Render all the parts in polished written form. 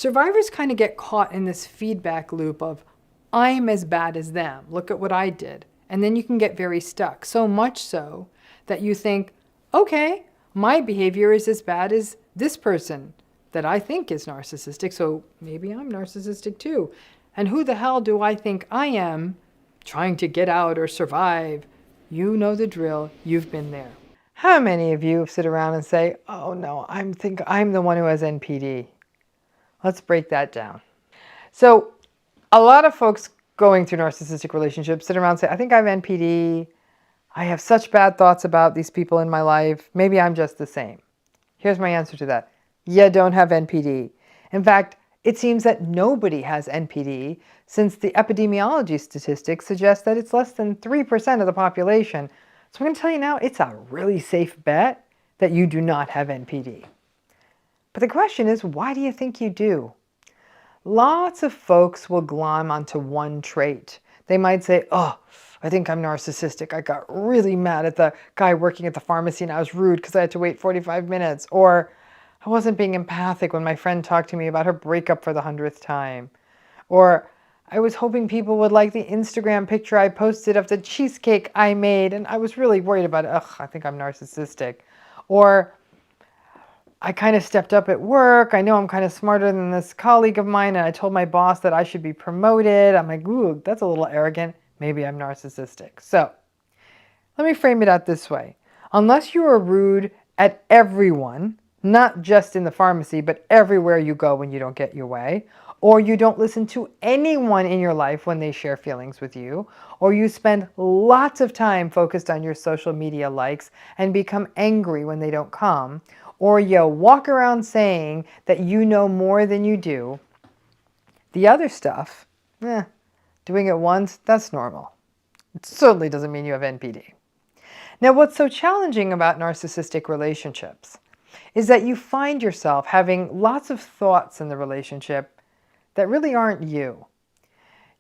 Survivors kind of get caught in this feedback loop of, I'm as bad as them. Look at what I did. And then you can get very stuck. So much so that you think, okay, my behavior is as bad as this person that I think is narcissistic. So maybe I'm narcissistic too. And who the hell do I think I am trying to get out or survive? You know the drill. You've been there. How many of you sit around and say, oh no, think I'm the one who has NPD? Let's break that down. So a lot of folks going through narcissistic relationships sit around and say, I think I have NPD. I have such bad thoughts about these people in my life. Maybe I'm just the same. Here's my answer to that. You don't have NPD. In fact, it seems that nobody has NPD, since the epidemiology statistics suggest that it's less than 3% of the population. So I'm going to tell you now, it's a really safe bet that you do not have NPD. But the question is, why do you think you do? Lots of folks will glom onto one trait. They might say, oh, I think I'm narcissistic. I got really mad at the guy working at the pharmacy and I was rude because I had to wait 45 minutes. Or I wasn't being empathic when my friend talked to me about her breakup for the 100th time. Or I was hoping people would like the Instagram picture I posted of the cheesecake I made and I was really worried about it. Ugh, I think I'm narcissistic. Or I kind of stepped up at work. I know I'm kind of smarter than this colleague of mine, and I told my boss that I should be promoted. I'm like, ooh, that's a little arrogant. Maybe I'm narcissistic. So let me frame it out this way. Unless you are rude at everyone, not just in the pharmacy, but everywhere you go when you don't get your way, or you don't listen to anyone in your life when they share feelings with you, or you spend lots of time focused on your social media likes and become angry when they don't come, or you walk around saying that you know more than you do, the other stuff, doing it once, that's normal. It certainly doesn't mean you have NPD. Now, what's so challenging about narcissistic relationships is that you find yourself having lots of thoughts in the relationship that really aren't you.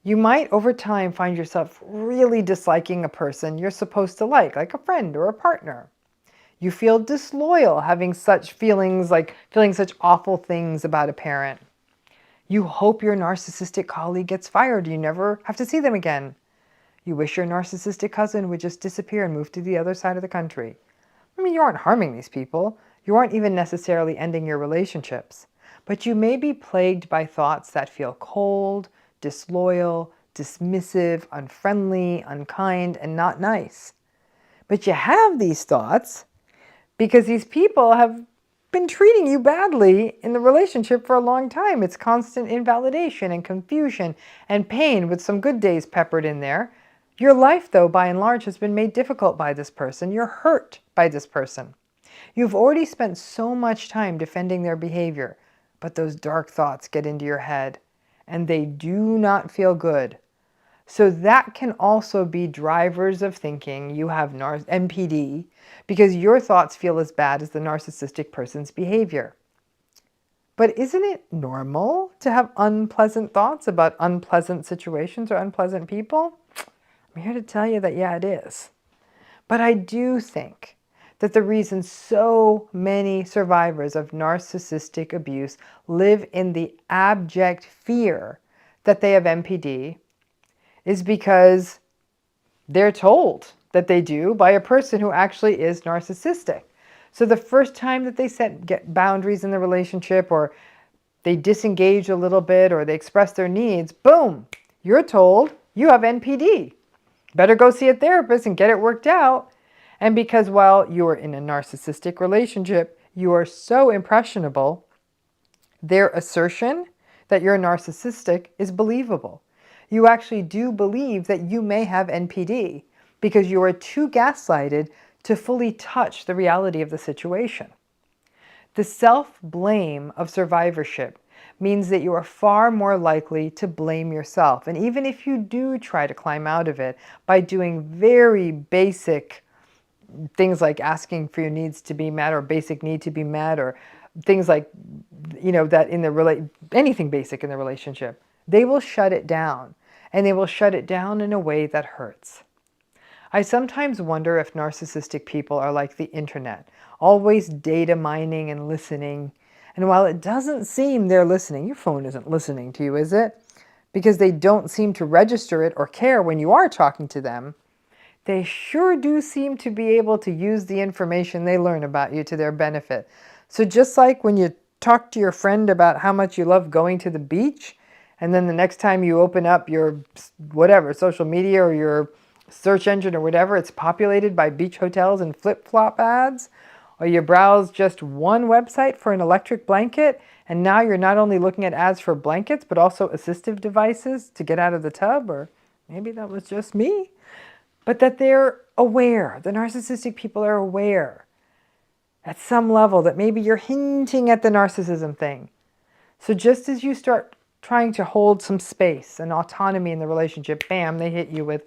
You might, over time, find yourself really disliking a person you're supposed to like a friend or a partner. You feel disloyal, having such feelings like feeling such awful things about a parent. You hope your narcissistic colleague gets fired. You never have to see them again. You wish your narcissistic cousin would just disappear and move to the other side of the country. I mean, you aren't harming these people. You aren't even necessarily ending your relationships. But you may be plagued by thoughts that feel cold, disloyal, dismissive, unfriendly, unkind, and not nice. But you have these thoughts because these people have been treating you badly in the relationship for a long time. It's constant invalidation and confusion and pain with some good days peppered in there. Your life, though, by and large, has been made difficult by this person. You're hurt by this person. You've already spent so much time defending their behavior, but those dark thoughts get into your head, and they do not feel good. So that can also be drivers of thinking you have NPD because your thoughts feel as bad as the narcissistic person's behavior. But isn't it normal to have unpleasant thoughts about unpleasant situations or unpleasant people? I'm here to tell you that, yeah, it is. But I do think that the reason so many survivors of narcissistic abuse live in the abject fear that they have NPD is because they're told that they do by a person who actually is narcissistic. So the first time that they get boundaries in the relationship, or they disengage a little bit, or they express their needs, boom, you're told you have NPD. Better go see a therapist and get it worked out. And because while you are in a narcissistic relationship, you are so impressionable, their assertion that you're narcissistic is believable. You actually do believe that you may have NPD because you are too gaslighted to fully touch the reality of the situation. The self-blame of survivorship means that you are far more likely to blame yourself. And even if you do try to climb out of it by doing very basic things like asking for your needs to be met or basic need to be met, or things like, that in the anything basic in the relationship, they will shut it down. And they will shut it down in a way that hurts. I sometimes wonder if narcissistic people are like the internet, always data mining and listening, And while it doesn't seem they're listening, your phone isn't listening to you, is it? Because they don't seem to register it or care when you are talking to them, they sure do seem to be able to use the information they learn about you to their benefit. So just like when you talk to your friend about how much you love going to the beach, and then the next time you open up your whatever, social media or your search engine or whatever, it's populated by beach hotels and flip-flop ads, or you browse just one website for an electric blanket, and now you're not only looking at ads for blankets, but also assistive devices to get out of the tub, or maybe that was just me. But that they're aware, the narcissistic people are aware at some level that maybe you're hinting at the narcissism thing. So just as you start trying to hold some space and autonomy in the relationship, bam, they hit you with,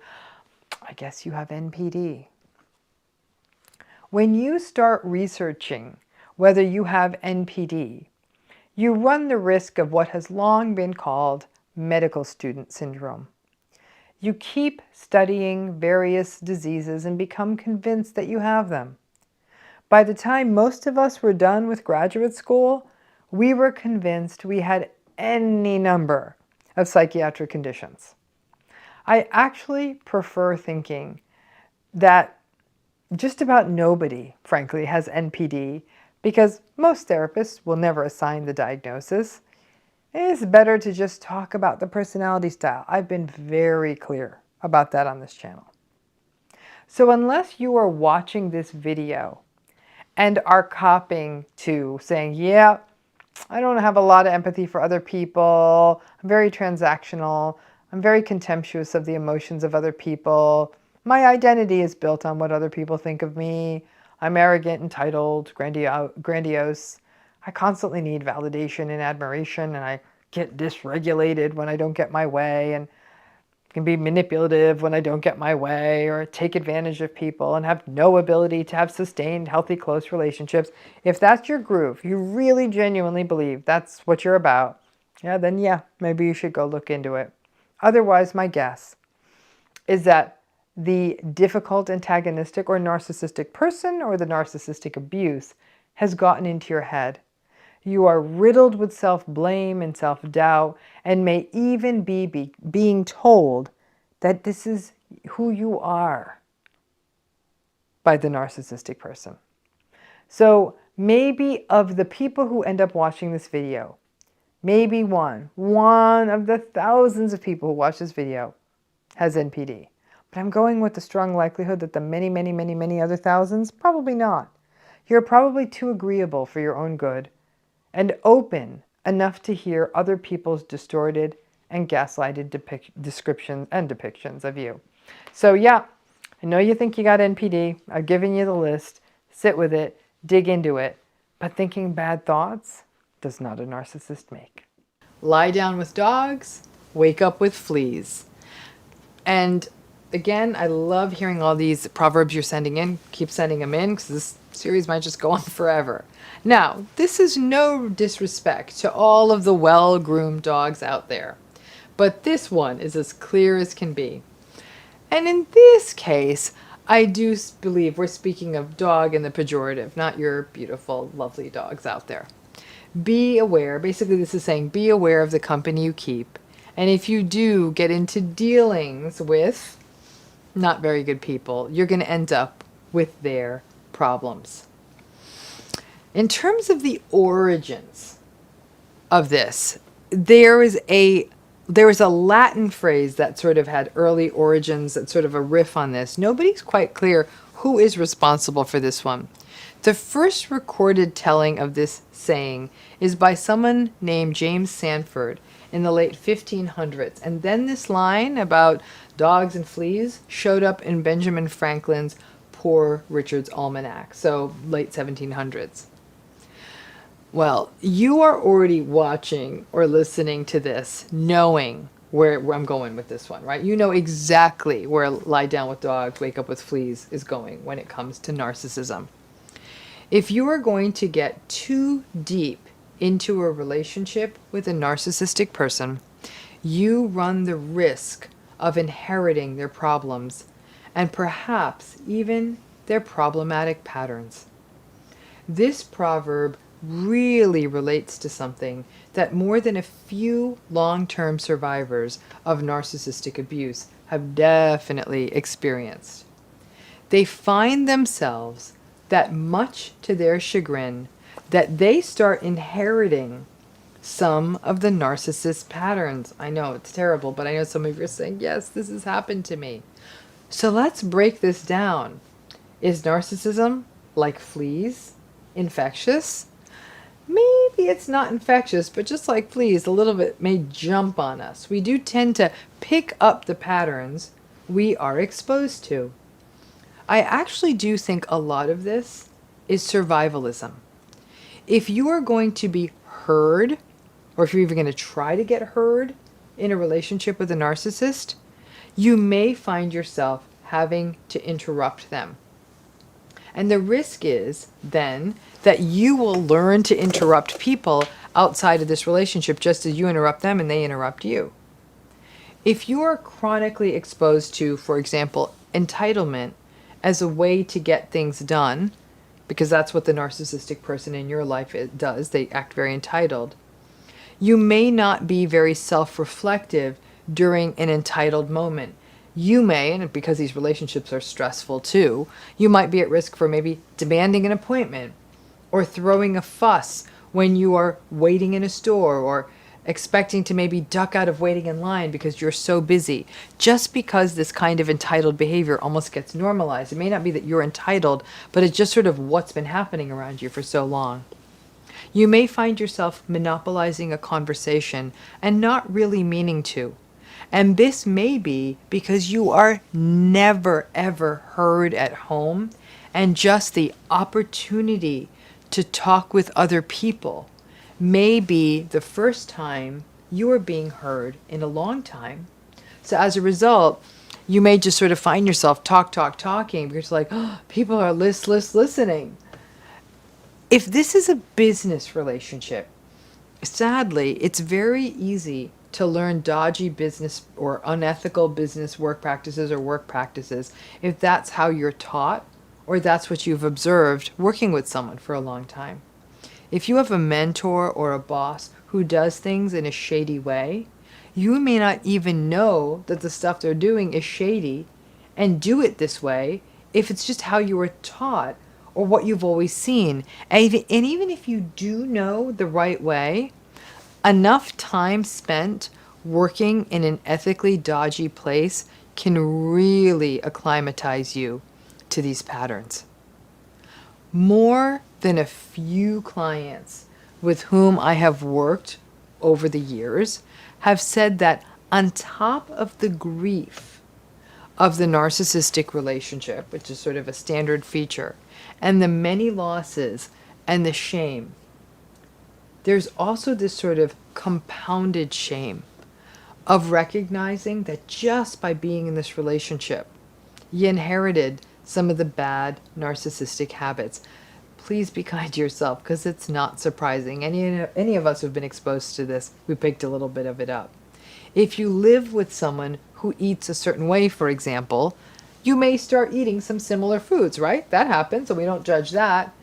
I guess you have NPD. When you start researching whether you have NPD, you run the risk of what has long been called medical student syndrome. You keep studying various diseases and become convinced that you have them. By the time most of us were done with graduate school, we were convinced we had any number of psychiatric conditions. I actually prefer thinking that just about nobody, frankly, has NPD because most therapists will never assign the diagnosis. It's better to just talk about the personality style. I've been very clear about that on this channel. So unless you are watching this video and are copying to saying, yeah, I don't have a lot of empathy for other people, I'm very transactional, I'm very contemptuous of the emotions of other people, my identity is built on what other people think of me, I'm arrogant, entitled, grandiose, I constantly need validation and admiration, and I get dysregulated when I don't get my way, and can be manipulative when I don't get my way, or take advantage of people and have no ability to have sustained, healthy, close relationships. If that's your groove, you really genuinely believe that's what you're about, then maybe you should go look into it. Otherwise, my guess is that the difficult, antagonistic, or narcissistic person or the narcissistic abuse has gotten into your head. You are riddled with self-blame and self-doubt and may even be being told that this is who you are by the narcissistic person. So maybe of the people who end up watching this video, maybe one of the thousands of people who watch this video has NPD. But I'm going with the strong likelihood that the many other thousands, probably not. You're probably too agreeable for your own good and open enough to hear other people's distorted and gaslighted descriptions and depictions of you. So I know you think you got NPD. I've given you the list. Sit with it, dig into it. But thinking bad thoughts does not a narcissist make. Lie down with dogs, wake up with fleas. And again, I love hearing all these proverbs you're sending in. Keep sending them in because this series might just go on forever. Now, this is no disrespect to all of the well-groomed dogs out there, but this one is as clear as can be. And in this case, I do believe we're speaking of dog in the pejorative, not your beautiful, lovely dogs out there. Be aware. Basically, this is saying be aware of the company you keep. And if you do get into dealings with not very good people, you're going to end up with their problems. In terms of the origins of this, there is a Latin phrase that sort of had early origins, that's sort of a riff on this. Nobody's quite clear who is responsible for this one. The first recorded telling of this saying is by someone named James Sanford in the late 1500s. And then this line about dogs and fleas showed up in Benjamin Franklin's Poor Richard's Almanac, so late 1700s. Well, you are already watching or listening to this knowing where I'm going with this one, right? You know exactly where Lie Down with Dogs, Wake Up with Fleas is going when it comes to narcissism. If you are going to get too deep into a relationship with a narcissistic person, you run the risk of inheriting their problems and perhaps even their problematic patterns. This proverb really relates to something that more than a few long-term survivors of narcissistic abuse have definitely experienced. They find themselves, that much to their chagrin, that they start inheriting some of the narcissist patterns. I know it's terrible, but I know some of you are saying, yes, this has happened to me. So let's break this down. Is narcissism, like fleas, infectious? Maybe it's not infectious, but just like fleas, a little bit may jump on us. We do tend to pick up the patterns we are exposed to. I actually do think a lot of this is survivalism. If you are going to be heard, or if you're even going to try to get heard in a relationship with a narcissist, you may find yourself having to interrupt them. And the risk is then that you will learn to interrupt people outside of this relationship just as you interrupt them and they interrupt you. If you are chronically exposed to, for example, entitlement as a way to get things done, because that's what the narcissistic person in your life does, they act very entitled, you may not be very self-reflective during an entitled moment. You may, and because these relationships are stressful too, you might be at risk for maybe demanding an appointment or throwing a fuss when you are waiting in a store, or expecting to maybe duck out of waiting in line because you're so busy. Just because this kind of entitled behavior almost gets normalized. It may not be that you're entitled, but it's just sort of what's been happening around you for so long. You may find yourself monopolizing a conversation and not really meaning to. And this may be because you are never, ever heard at home, and just the opportunity to talk with other people may be the first time you are being heard in a long time. So as a result, you may just sort of find yourself talking because like, oh, people are listening. If this is a business relationship, sadly, it's very easy to learn dodgy business or unethical business work practices if that's how you're taught or that's what you've observed working with someone for a long time. If you have a mentor or a boss who does things in a shady way, you may not even know that the stuff they're doing is shady and do it this way if it's just how you were taught or what you've always seen. And even if you do know the right way, enough time spent working in an ethically dodgy place can really acclimatize you to these patterns. More than a few clients with whom I have worked over the years have said that on top of the grief of the narcissistic relationship, which is sort of a standard feature, and the many losses and the shame, there's also this sort of compounded shame of recognizing that just by being in this relationship, you inherited some of the bad narcissistic habits. Please be kind to yourself, because it's not surprising. Any of us who've been exposed to this, we picked a little bit of it up. If you live with someone who eats a certain way, for example, you may start eating some similar foods, right? That happens, so we don't judge that.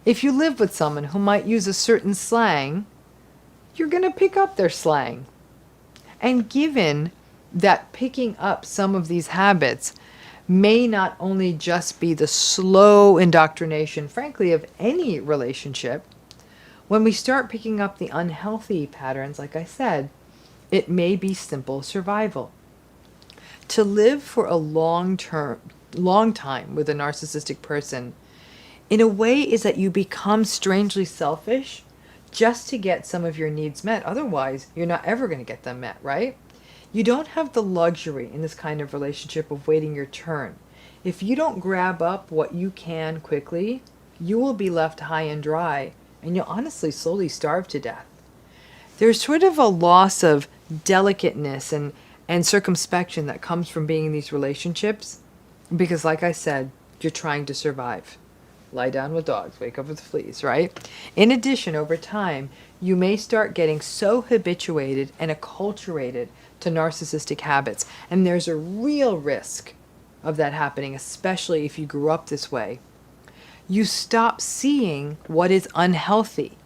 If you live with someone who might use a certain slang, you're going to pick up their slang. And given that picking up some of these habits may not only just be the slow indoctrination, frankly, of any relationship, when we start picking up the unhealthy patterns, like I said, it may be simple survival. To live for a long time with a narcissistic person, in a way, is that you become strangely selfish just to get some of your needs met. Otherwise, you're not ever going to get them met, right? You don't have the luxury in this kind of relationship of waiting your turn. If you don't grab up what you can quickly, you will be left high and dry, and you'll honestly slowly starve to death. There's sort of a loss of delicateness and circumspection that comes from being in these relationships because, like I said, you're trying to survive. Lie down with dogs, wake up with fleas, right? In addition, over time, you may start getting so habituated and acculturated to narcissistic habits, and there's a real risk of that happening, especially if you grew up this way. You stop seeing what is unhealthy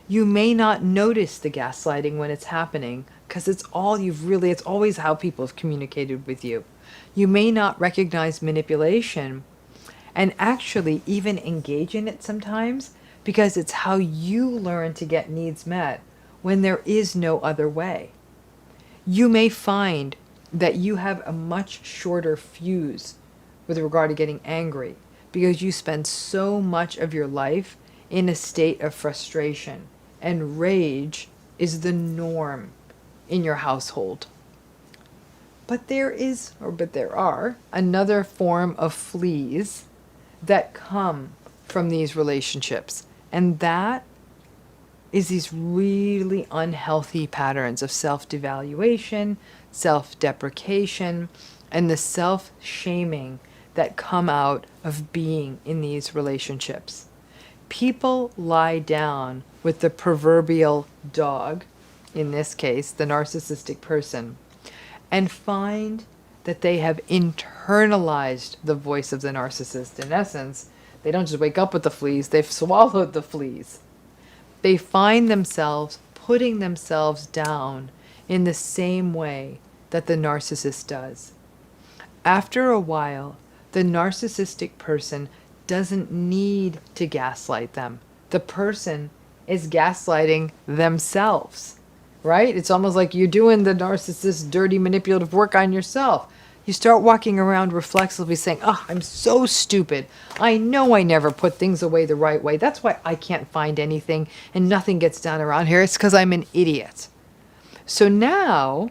You may not notice the gaslighting when it's happening because it's always how people have communicated with you. You may not recognize manipulation and actually even engage in it sometimes because it's how you learn to get needs met when there is no other way. You may find that you have a much shorter fuse with regard to getting angry because you spend so much of your life in a state of frustration, and rage is the norm in your household. But there are another form of fleas that come from these relationships, and that is these really unhealthy patterns of self-devaluation, self-deprecation, and the self-shaming that come out of being in these relationships. People lie down with the proverbial dog, in this case, the narcissistic person, and find that they have internalized the voice of the narcissist. In essence, they don't just wake up with the fleas, they've swallowed the fleas. They find themselves putting themselves down in the same way that the narcissist does. After a while, the narcissistic person doesn't need to gaslight them. The person is gaslighting themselves, right? It's almost like you're doing the narcissist dirty manipulative work on yourself. You start walking around reflexively saying, oh, I'm so stupid. I know I never put things away the right way. That's why I can't find anything and nothing gets done around here. It's because I'm an idiot. So now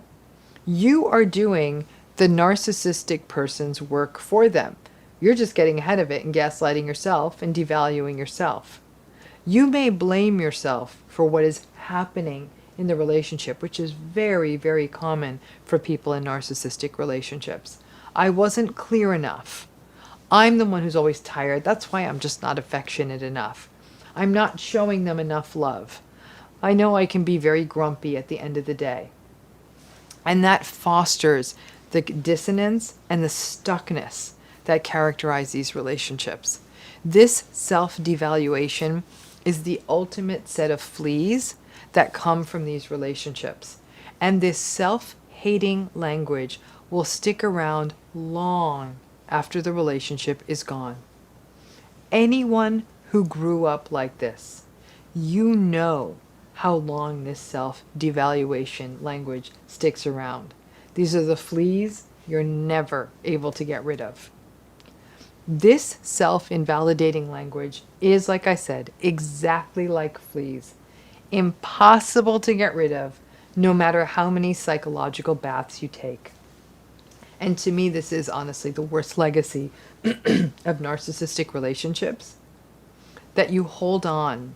you are doing the narcissistic person's work for them. You're just getting ahead of it and gaslighting yourself and devaluing yourself. You may blame yourself for what is happening in the relationship, which is very, very common for people in narcissistic relationships. I wasn't clear enough. I'm the one who's always tired. That's why I'm just not affectionate enough. I'm not showing them enough love. I know I can be very grumpy at the end of the day. And that fosters the dissonance and the stuckness that characterize these relationships. This self-devaluation is the ultimate set of fleas that come from these relationships. And this self-hating language will stick around long after the relationship is gone. Anyone who grew up like this, you know how long this self-devaluation language sticks around. These are the fleas you're never able to get rid of. This self-invalidating language is, like I said, exactly like fleas. Impossible to get rid of, no matter how many psychological baths you take. And to me, this is honestly the worst legacy of narcissistic relationships, that you hold on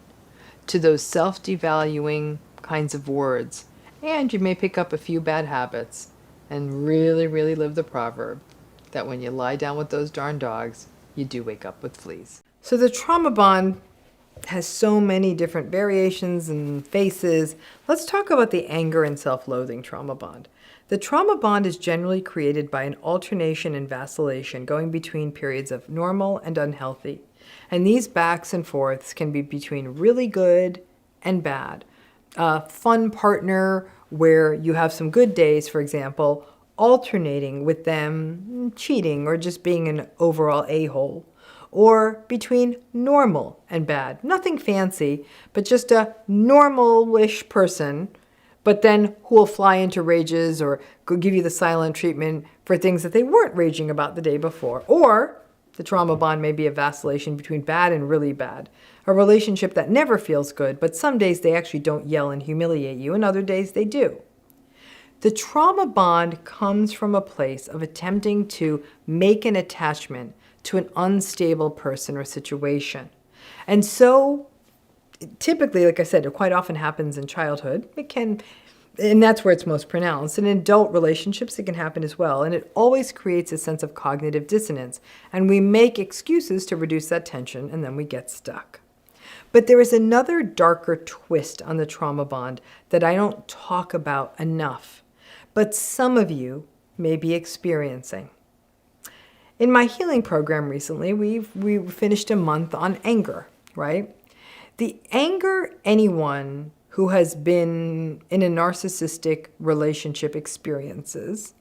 to those self-devaluing kinds of words, and you may pick up a few bad habits and really, really live the proverb that when you lie down with those darn dogs, you do wake up with fleas. So the trauma bond has so many different variations and faces. Let's talk about the anger and self-loathing trauma bond. The trauma bond is generally created by an alternation and vacillation going between periods of normal and unhealthy. And these backs and forths can be between really good and bad. A fun partner where you have some good days, for example, alternating with them cheating or just being an overall a-hole. Or between normal and bad. Nothing fancy, but just a normal-ish person, but then who will fly into rages or give you the silent treatment for things that they weren't raging about the day before. Or the trauma bond may be a vacillation between bad and really bad. A relationship that never feels good, but some days they actually don't yell and humiliate you, and other days they do. The trauma bond comes from a place of attempting to make an attachment to an unstable person or situation. And so typically, like I said, it quite often happens in childhood. It can, and that's where it's most pronounced. In adult relationships, it can happen as well. And it always creates a sense of cognitive dissonance. And we make excuses to reduce that tension, and then we get stuck. But there is another darker twist on the trauma bond that I don't talk about enough, but some of you may be experiencing. In my healing program recently, we finished a month on anger, right? The anger anyone who has been in a narcissistic relationship experiences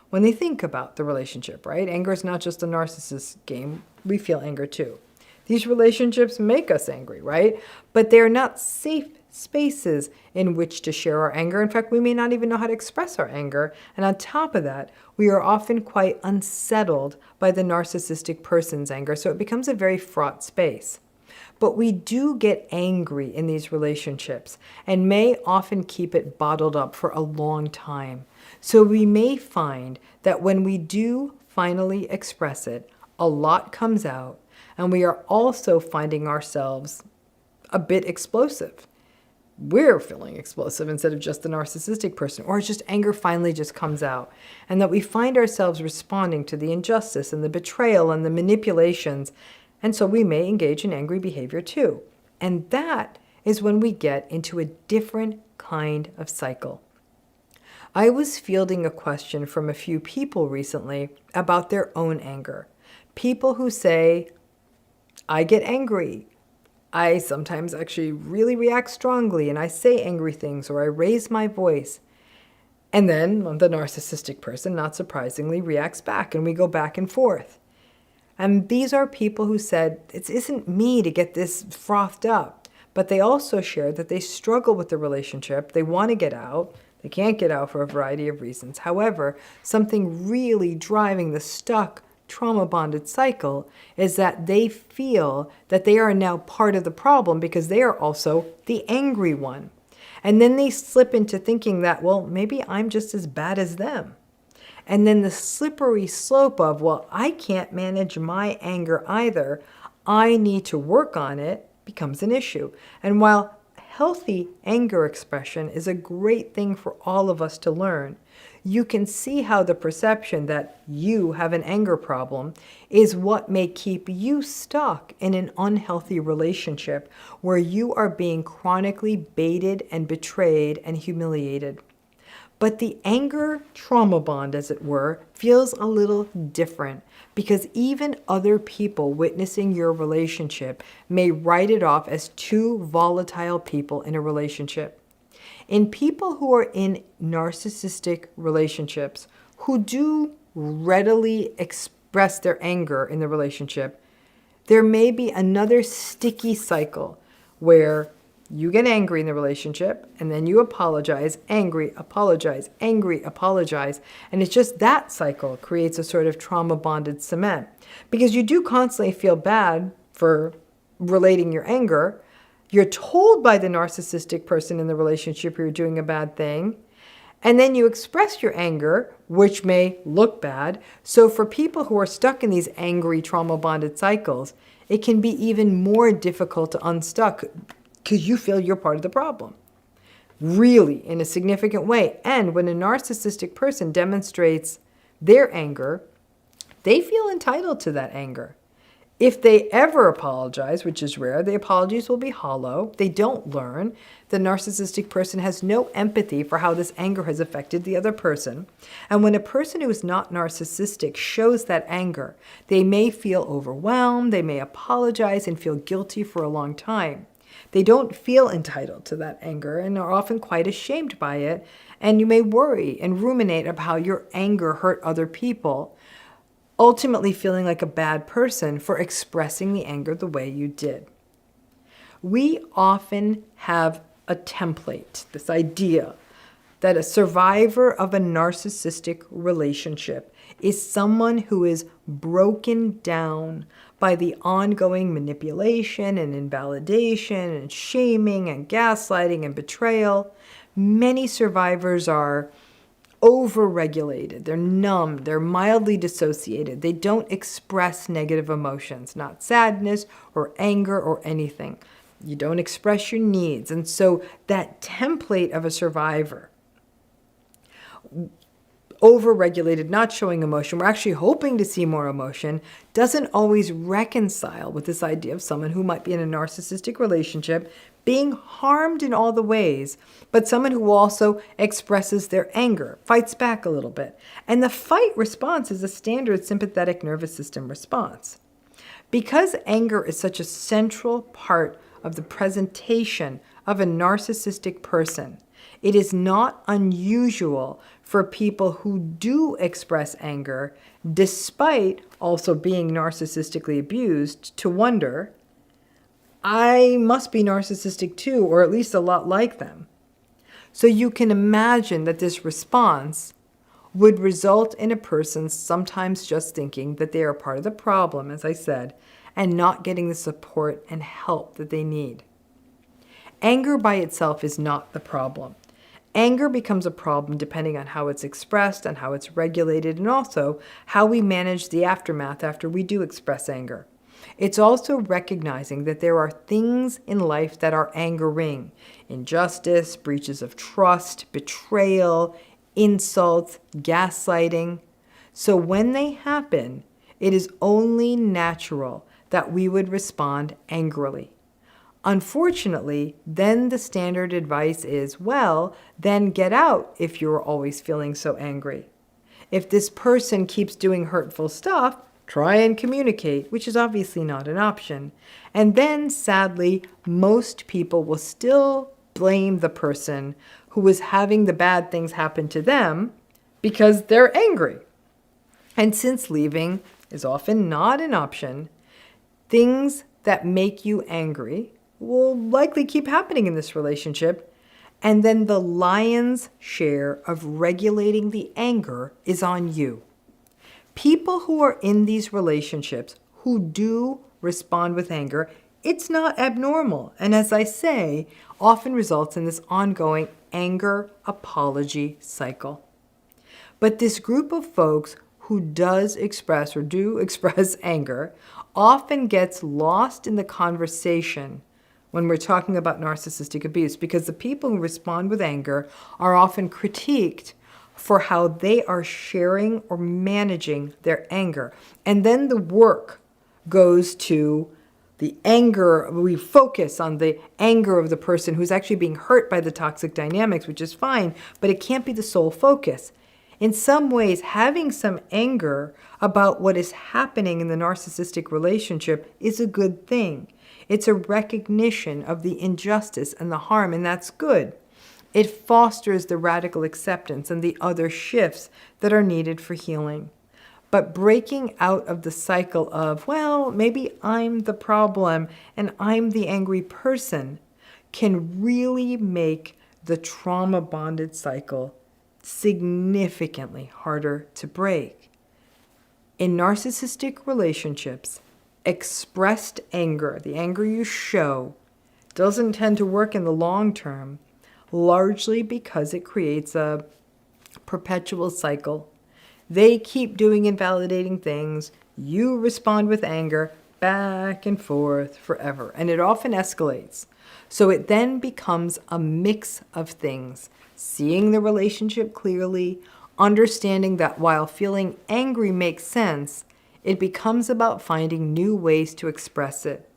when they think about the relationship, right? Anger is not just a narcissist game. We feel anger too. These relationships make us angry, right? But they're not safe spaces in which to share our anger. In fact, we may not even know how to express our anger. And on top of that, we are often quite unsettled by the narcissistic person's anger. So it becomes a very fraught space. But we do get angry in these relationships and may often keep it bottled up for a long time. So we may find that when we do finally express it, a lot comes out, and we are also finding ourselves a bit explosive. We're feeling explosive instead of just the narcissistic person, or it's just anger finally just comes out, and that we find ourselves responding to the injustice and the betrayal and the manipulations, and so we may engage in angry behavior too. And that is when we get into a different kind of cycle. I was fielding a question from a few people recently about their own anger. People who say, I get angry. I sometimes actually really react strongly and I say angry things or I raise my voice. And then the narcissistic person, not surprisingly, reacts back and we go back and forth. And these are people who said, it isn't me to get this frothed up. But they also shared that they struggle with the relationship. They want to get out. They can't get out for a variety of reasons. However, something really driving the stuck trauma-bonded cycle is that they feel that they are now part of the problem because they are also the angry one. And then they slip into thinking that, well, maybe I'm just as bad as them. And then the slippery slope of, well, I can't manage my anger either. I need to work on it becomes an issue. And while healthy anger expression is a great thing for all of us to learn, you can see how the perception that you have an anger problem is what may keep you stuck in an unhealthy relationship where you are being chronically baited and betrayed and humiliated. But the anger trauma bond, as it were, feels a little different because even other people witnessing your relationship may write it off as two volatile people in a relationship. In people who are in narcissistic relationships, who do readily express their anger in the relationship, there may be another sticky cycle where you get angry in the relationship and then you apologize, angry, apologize, angry, apologize. And it's just that cycle creates a sort of trauma-bonded cement because you do constantly feel bad for relating your anger. You're told by the narcissistic person in the relationship you're doing a bad thing, and then you express your anger, which may look bad. So for people who are stuck in these angry, trauma-bonded cycles, it can be even more difficult to unstuck because you feel you're part of the problem, really, in a significant way. And when a narcissistic person demonstrates their anger, they feel entitled to that anger. If they ever apologize, which is rare, the apologies will be hollow. They don't learn. The narcissistic person has no empathy for how this anger has affected the other person. And when a person who is not narcissistic shows that anger, they may feel overwhelmed, they may apologize and feel guilty for a long time. They don't feel entitled to that anger and are often quite ashamed by it. And you may worry and ruminate about how your anger hurt other people, ultimately feeling like a bad person for expressing the anger the way you did. We often have a template, this idea that a survivor of a narcissistic relationship is someone who is broken down by the ongoing manipulation and invalidation and shaming and gaslighting and betrayal. Many survivors are overregulated, they're numb, they're mildly dissociated. They don't express negative emotions, not sadness or anger or anything. You don't express your needs. And so that template of a survivor, overregulated, not showing emotion, we're actually hoping to see more emotion, doesn't always reconcile with this idea of someone who might be in a narcissistic relationship being harmed in all the ways, but someone who also expresses their anger, fights back a little bit. And the fight response is a standard sympathetic nervous system response. Because anger is such a central part of the presentation of a narcissistic person. It is not unusual for people who do express anger, despite also being narcissistically abused, to wonder, I must be narcissistic too, or at least a lot like them. So you can imagine that this response would result in a person sometimes just thinking that they are part of the problem, as I said, and not getting the support and help that they need. Anger by itself is not the problem. Anger becomes a problem depending on how it's expressed and how it's regulated, and also how we manage the aftermath after we do express anger. It's also recognizing that there are things in life that are angering: injustice, breaches of trust, betrayal, insults, gaslighting. So when they happen, it is only natural that we would respond angrily. Unfortunately, then the standard advice is, well, then get out if you're always feeling so angry. If this person keeps doing hurtful stuff, try and communicate, which is obviously not an option. And then, sadly, most people will still blame the person who is having the bad things happen to them because they're angry. And since leaving is often not an option, things that make you angry will likely keep happening in this relationship, and then the lion's share of regulating the anger is on you. People who are in these relationships who do respond with anger, it's not abnormal, and as I say, often results in this ongoing anger apology cycle. But this group of folks who does express or do express anger often gets lost in the conversation when we're talking about narcissistic abuse, because the people who respond with anger are often critiqued for how they are sharing or managing their anger. And then the work goes to the anger. We focus on the anger of the person who's actually being hurt by the toxic dynamics, which is fine, but it can't be the sole focus. In some ways, having some anger about what is happening in the narcissistic relationship is a good thing. It's a recognition of the injustice and the harm, and that's good. It fosters the radical acceptance and the other shifts that are needed for healing. But breaking out of the cycle of, well, maybe I'm the problem and I'm the angry person, can really make the trauma-bonded cycle significantly harder to break. In narcissistic relationships, expressed anger, the anger you show, doesn't tend to work in the long term, largely because it creates a perpetual cycle. They keep doing invalidating things, you respond with anger, back and forth forever, and it often escalates. So it then becomes a mix of things: seeing the relationship clearly, understanding that while feeling angry makes sense, it becomes about finding new ways to express it.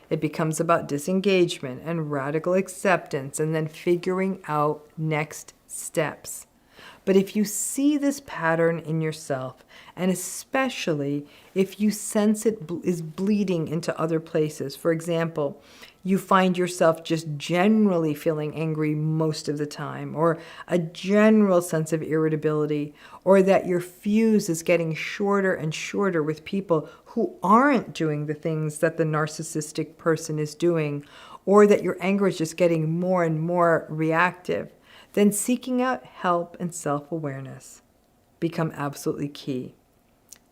It becomes about disengagement and radical acceptance, and then figuring out next steps. But if you see this pattern in yourself, and especially if you sense it is bleeding into other places, for example, you find yourself just generally feeling angry most of the time, or a general sense of irritability, or that your fuse is getting shorter and shorter with people who aren't doing the things that the narcissistic person is doing, or that your anger is just getting more and more reactive, then seeking out help and self-awareness become absolutely key.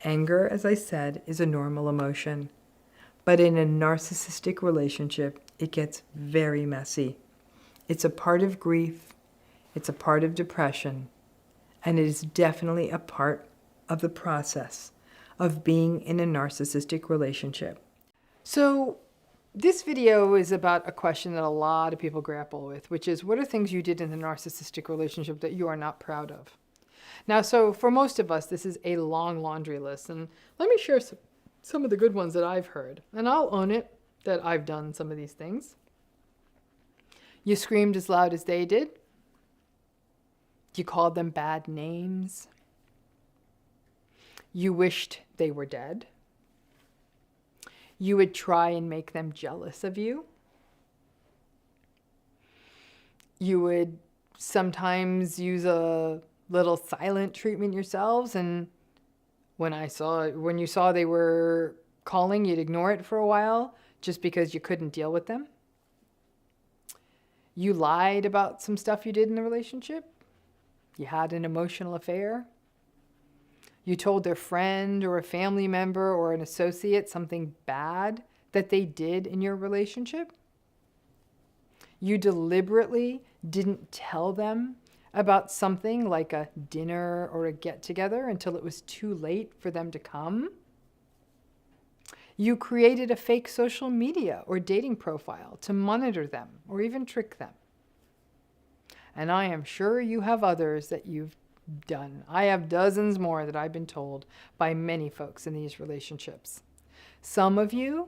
Anger, as I said, is a normal emotion. But in a narcissistic relationship, it gets very messy. It's a part of grief, it's a part of depression, and it is definitely a part of the process of being in a narcissistic relationship. So this video is about a question that a lot of people grapple with, which is, what are things you did in the narcissistic relationship that you are not proud of? Now, so for most of us, this is a long laundry list, and let me share some of the good ones that I've heard, and I'll own it that I've done some of these things. You screamed as loud as they did. You called them bad names. You wished they were dead. You would try and make them jealous of you. You would sometimes use a little silent treatment yourselves, and when you saw they were calling, you'd ignore it for a while just because you couldn't deal with them. You lied about some stuff you did in the relationship. You had an emotional affair. You told their friend or a family member or an associate something bad that they did in your relationship. You deliberately didn't tell them about something like a dinner or a get-together until it was too late for them to come. You created a fake social media or dating profile to monitor them or even trick them. And I am sure you have others that you've done. I have dozens more that I've been told by many folks in these relationships. Some of you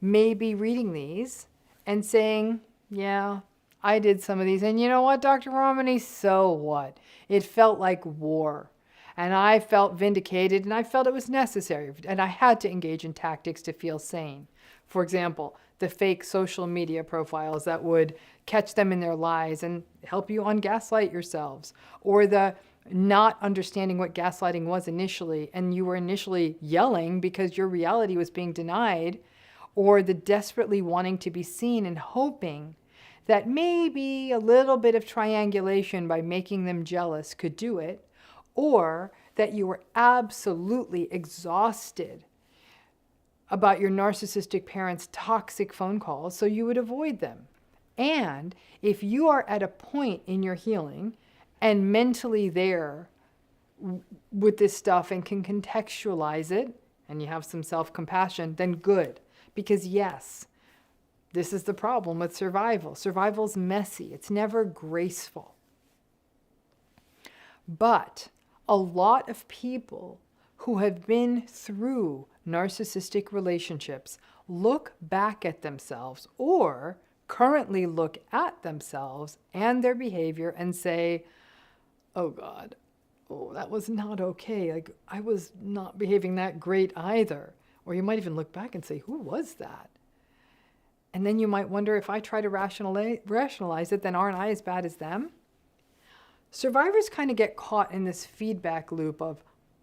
may be reading these and saying, yeah, I did some of these. And you know what, Dr. RAMANI? So what? It felt like war. And I felt vindicated, and I felt it was necessary. And I had to engage in tactics to feel sane. For example, the fake social media profiles that would catch them in their lies and help you ungaslight yourselves. Or the not understanding what gaslighting was initially, and you were initially yelling because your reality was being denied. Or the desperately wanting to be seen and hoping that maybe a little bit of triangulation by making them jealous could do it. Or that you were absolutely exhausted about your narcissistic parents' toxic phone calls, so you would avoid them. And if you are at a point in your healing and mentally there with this stuff and can contextualize it, and you have some self-compassion, then good. Because yes, this is the problem with survival. Survival's messy. It's never graceful. But a lot of people who have been through narcissistic relationships look back at themselves or currently look at themselves and their behavior and say, oh God, oh, that was not okay. Like, I was not behaving that great either. Or you might even look back and say, who was that? And then you might wonder, if I try to rationalize it, then aren't I as bad as them? Survivors kind of get caught in this feedback loop of,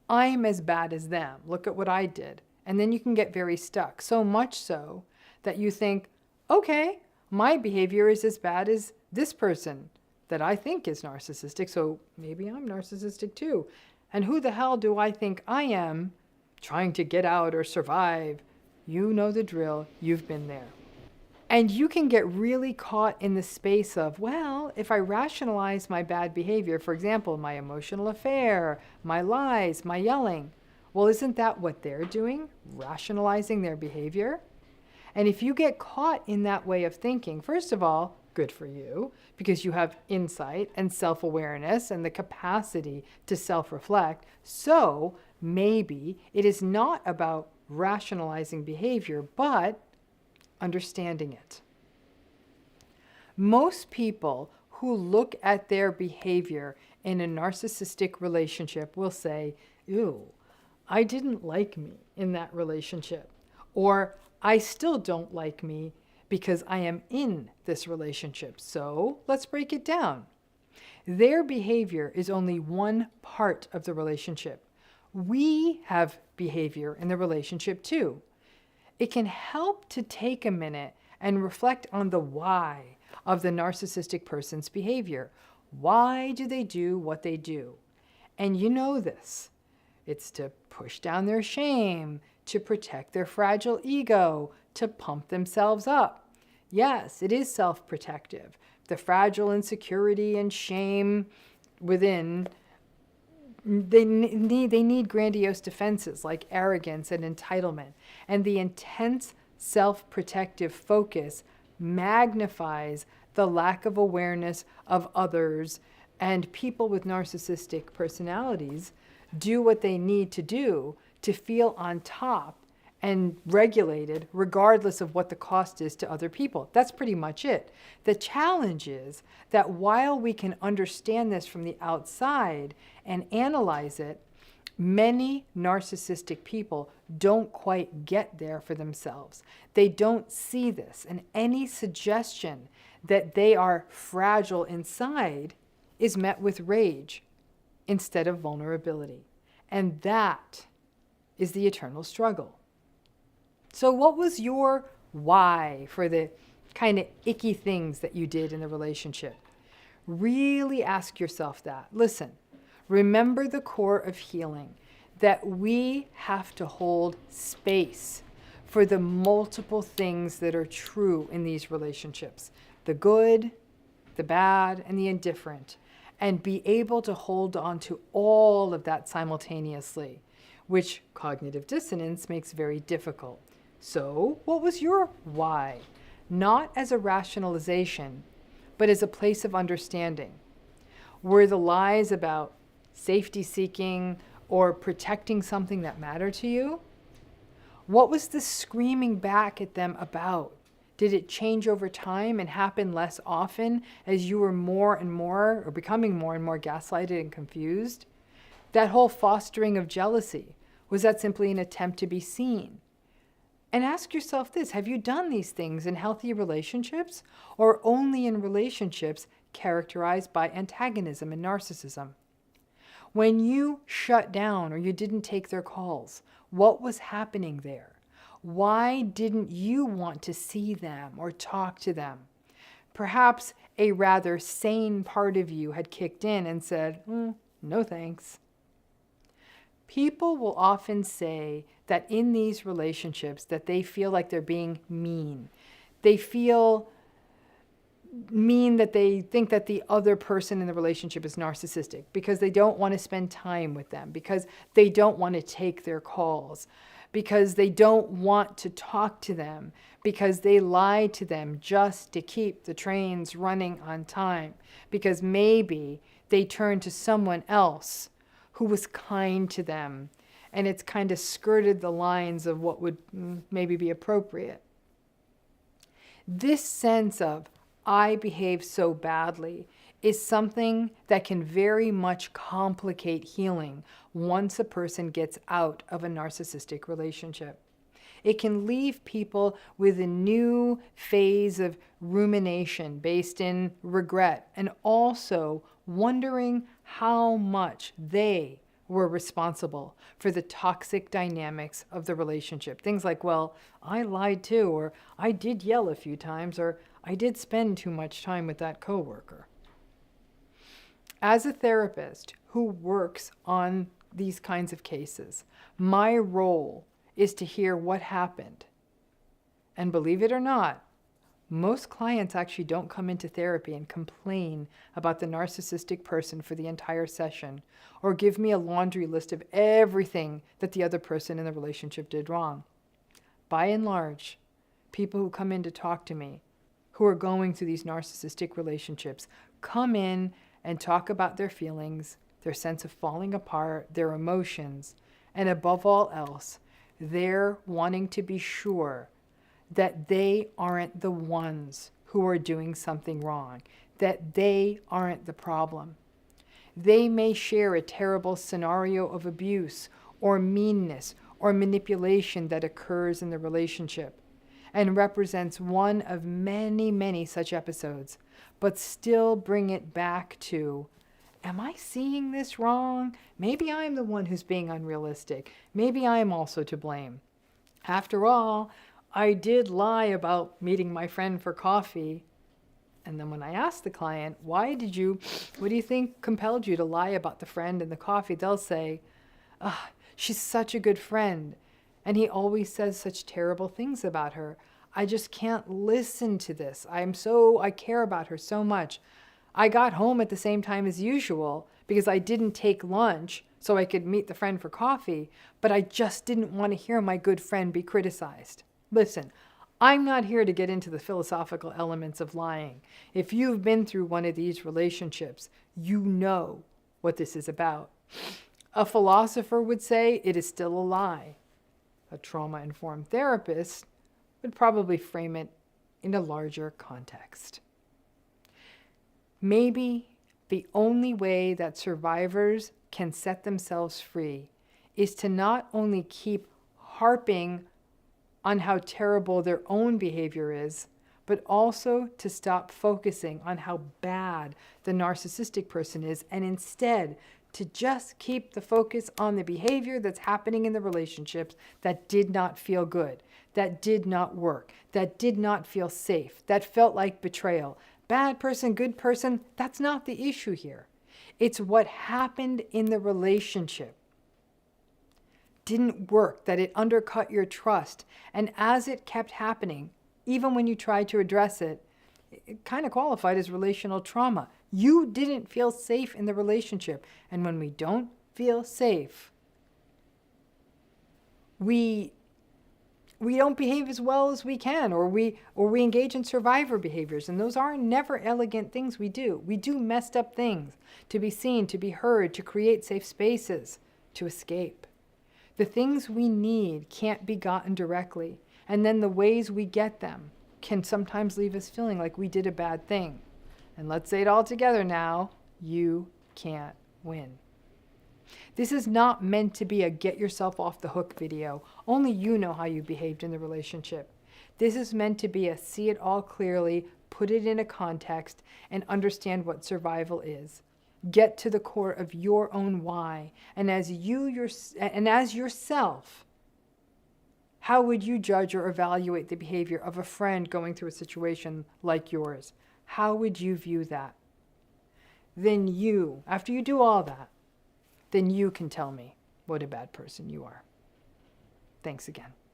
I'm as bad as them. Look at what I did. And then you can get very stuck. So much so that you think, okay, my behavior is as bad as this person that I think is narcissistic. So maybe I'm narcissistic too. And who the hell do I think I am trying to get out or survive? You know the drill. You've been there. And you can get really caught in the space of, well, if I rationalize my bad behavior, for example, my emotional affair, my lies, my yelling, well, isn't that what they're doing? Rationalizing their behavior? And if you get caught in that way of thinking, first of all, good for you, because you have insight and self-awareness and the capacity to self-reflect. So maybe it is not about rationalizing behavior, but understanding it. Most people who look at their behavior in a narcissistic relationship will say, ew, I didn't like me in that relationship. Or I still don't like me because I am in this relationship. So let's break it down. Their behavior is only one part of the relationship. We have behavior in the relationship too. It can help to take a minute and reflect on the why of the narcissistic person's behavior. Why do they do what they do? And you know this. It's to push down their shame, to protect their fragile ego, to pump themselves up. Yes, it is self-protective. The fragile insecurity and shame within, they need grandiose defenses like arrogance and entitlement. And the intense self-protective focus magnifies the lack of awareness of others, and people with narcissistic personalities do what they need to do to feel on top and regulated regardless of what the cost is to other people. That's pretty much it. The challenge is that while we can understand this from the outside and analyze it, many narcissistic people don't quite get there for themselves. They don't see this, and any suggestion that they are fragile inside is met with rage instead of vulnerability. And that is the eternal struggle. So what was your why for the kind of icky things that you did in the relationship? Really ask yourself that. Listen, remember the core of healing, that we have to hold space for the multiple things that are true in these relationships, the good, the bad, and the indifferent, and be able to hold on to all of that simultaneously, which cognitive dissonance makes very difficult. So, what was your why? Not as a rationalization, but as a place of understanding. Were the lies about safety seeking or protecting something that mattered to you? What was the screaming back at them about? Did it change over time and happen less often as you were more and more, or becoming more and more gaslighted and confused? That whole fostering of jealousy, was that simply an attempt to be seen? And ask yourself this, have you done these things in healthy relationships or only in relationships characterized by antagonism and narcissism? When you shut down or you didn't take their calls, what was happening there? Why didn't you want to see them or talk to them? Perhaps a rather sane part of you had kicked in and said, no thanks. People will often say that in these relationships that they feel like they're being mean. They feel mean that they think that the other person in the relationship is narcissistic because they don't want to spend time with them, because they don't want to take their calls, because they don't want to talk to them, because they lie to them just to keep the trains running on time, because maybe they turn to someone else who was kind to them, and it's kind of skirted the lines of what would maybe be appropriate. This sense of, I behave so badly, is something that can very much complicate healing once a person gets out of a narcissistic relationship. It can leave people with a new phase of rumination based in regret, and also wondering how much they were responsible for the toxic dynamics of the relationship. Things like, well, I lied too, or I did yell a few times, or I did spend too much time with that coworker. As a therapist who works on these kinds of cases, my role is to hear what happened. And believe it or not, most clients actually don't come into therapy and complain about the narcissistic person for the entire session, or give me a laundry list of everything that the other person in the relationship did wrong. By and large, people who come in to talk to me, who are going through these narcissistic relationships, come in and talk about their feelings, their sense of falling apart, their emotions, and above all else, they're wanting to be sure that they aren't the ones who are doing something wrong, that they aren't the problem. They may share a terrible scenario of abuse or meanness or manipulation that occurs in the relationship and represents one of many, many such episodes, but still bring it back to, am I seeing this wrong? Maybe I'm the one who's being unrealistic. Maybe I'm also to blame. After all, I did lie about meeting my friend for coffee. And then when I ask the client, what do you think compelled you to lie about the friend and the coffee? They'll say, she's such a good friend. And he always says such terrible things about her. I just can't listen to this. I care about her so much. I got home at the same time as usual because I didn't take lunch so I could meet the friend for coffee, but I just didn't want to hear my good friend be criticized. Listen, I'm not here to get into the philosophical elements of lying. If you've been through one of these relationships, you know what this is about. A philosopher would say it is still a lie. A trauma-informed therapist would probably frame it in a larger context. Maybe the only way that survivors can set themselves free is to not only keep harping on how terrible their own behavior is, but also to stop focusing on how bad the narcissistic person is, and instead to just keep the focus on the behavior that's happening in the relationships that did not feel good, that did not work, that did not feel safe, that felt like betrayal. Bad person, good person, that's not the issue here. It's what happened in the relationship. Didn't work, that it undercut your trust. And as it kept happening, even when you tried to address it, it kind of qualified as relational trauma. You didn't feel safe in the relationship. And when we don't feel safe, we don't behave as well as we can, or we engage in survivor behaviors. And those are never elegant things we do. We do messed up things to be seen, to be heard, to create safe spaces, to escape. The things we need can't be gotten directly. And then the ways we get them can sometimes leave us feeling like we did a bad thing. And let's say it all together now, you can't win. This is not meant to be a get yourself off the hook video. Only you know how you behaved in the relationship. This is meant to be a see it all clearly, put it in a context, and understand what survival is. Get to the core of your own why. And as yourself, how would you judge or evaluate the behavior of a friend going through a situation like yours? How would you view that? Then you, after you do all that, then you can tell me what a bad person you are. Thanks again.